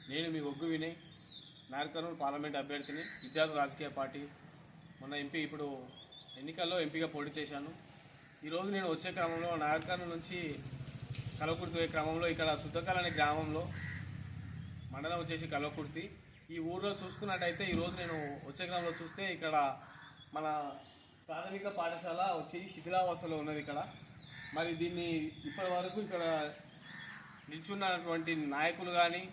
నేను మీ ఒగ్గు వినయ్, నాగర్కర్నూలు పార్లమెంట్ అభ్యర్థిని, విద్యార్థి రాజకీయ పార్టీ. మొన్న ఇప్పుడు ఎన్నికల్లో ఎంపీగా పోటీ చేశాను. ఈరోజు నేను వచ్చే క్రమంలో నాగర్కర్నూలు నుంచి కల్వకుర్తి పోయే క్రమంలో ఇక్కడ సుద్దకల్ అనే గ్రామంలో, మండలం వచ్చేసి కల్వకుర్తి, ఈ ఊర్లో చూసుకున్నట్టయితే ఈరోజు నేను వచ్చే క్రమంలో చూస్తే ఇక్కడ మన ప్రాథమిక పాఠశాల వచ్చి శిథిలావస్థలో ఉన్నది. ఇక్కడ మరి దీన్ని ఇప్పటి వరకు ఇక్కడ నిల్చున్నటువంటి నాయకులు కానీ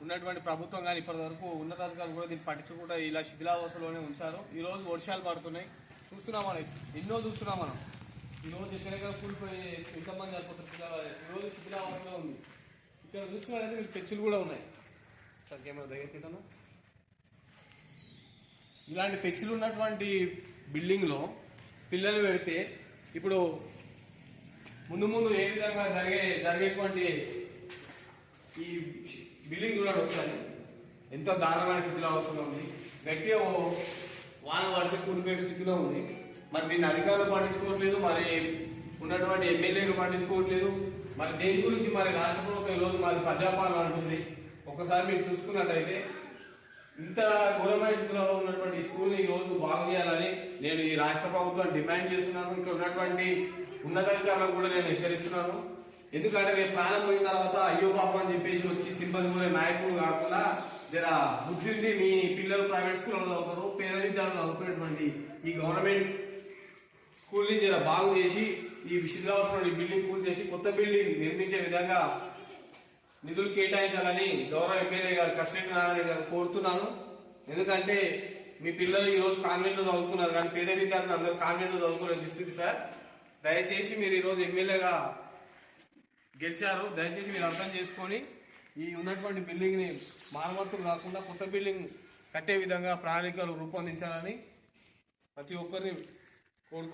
ఉన్నటువంటి ప్రభుత్వం కానీ ఇప్పటి వరకు ఉన్నతాధికారులు కూడా దీన్ని పట్టించుకుంటూ ఇలా శిథిలావస్థలోనే ఉంచారు. ఈరోజు వర్షాలు పడుతున్నాయి, చూస్తున్నాం మనం, ఎన్నో చూస్తున్నాం మనం. ఈరోజు ఎక్కడెక్కడ కూలిపోయి ఎంతమంది చనిపోతారు. ఈరోజు శిథిలావస్థలో ఉంది. ఇక్కడ చూసుకున్నట్లయితే వీళ్ళు పెచ్చులు కూడా ఉన్నాయి. సార్ కెమెరా దగ్గర పెట్టాను. ఇలాంటి పెచ్చులు ఉన్నటువంటి బిల్డింగ్లో పిల్లలు పెడితే ఇప్పుడు ముందు ముందు ఏ విధంగా జరిగేటువంటి ఈ బిల్డింగ్ కూడా వస్తుంది. ఎంతో దారుణమైన స్థితిలో అవసరం ఉంది. గట్టిగా వాన వర్షం కూలిపోయే స్థితిలో ఉంది. మరి దీన్ని అధికారులు పట్టించుకోవట్లేదు, మరి ఉన్నటువంటి ఎమ్మెల్యేలు పట్టించుకోవట్లేదు. మరి దేని గురించి మరి రాష్ట్ర ప్రభుత్వం ఈరోజు మరి ప్రజాపాలన అంటుంది. ఒకసారి మీరు చూసుకున్నట్టయితే ఇంత ఘోరమైన స్థితిలో ఉన్నటువంటి స్కూల్ని ఈరోజు బాగు చేయాలని నేను ఈ రాష్ట్ర ప్రభుత్వాన్ని డిమాండ్ చేస్తున్నాను. ఇక్కడ ఉన్నటువంటి ఉన్నతాధికారులను కూడా నేను హెచ్చరిస్తున్నాను. ఎందుకంటే రేపు ప్రాణం పోయిన తర్వాత అయ్యో పాపం అని చెప్పేసి వచ్చి సింపతి పోయే నాయకులు కాకుండా జర బుద్ధి ఉండి మీ పిల్లలు ప్రైవేట్ స్కూల్లో చదువుతారు, పేద విద్యార్థులు చదువుకునేటువంటి ఈ గవర్నమెంట్ స్కూల్ని జర బాగు చేసి ఈ శిథిలావస్థలో ఈ బిల్డింగ్ కూల్ చేసి కొత్త బిల్డింగ్ నిర్మించే విధంగా నిధులు కేటాయించాలని గౌరవ ఎమ్మెల్యే గారు కసిరెడ్డి నారాయణ గారు కోరుతున్నాను. ఎందుకంటే మీ పిల్లలు ఈ రోజు కాన్వెంట్ లో చదువుతున్నారు, కానీ పేద విద్యార్థులు అందరూ కాన్వెంట్ లో చదువుకునే దుస్థితి సార్. దయచేసి మీరు ఈరోజు ఎమ్మెల్యేగా గెలిచారు, దయచేసి మీరు అర్థం చేసుకొని ఈ ఉన్నటువంటి బిల్డింగ్ ని మరమ్మతులు కాకుండా కొత్త బిల్డింగ్ కట్టే విధంగా ప్రణాళికలు రూపొందించాలని ప్రతి ఒక్కరిని కోరుకు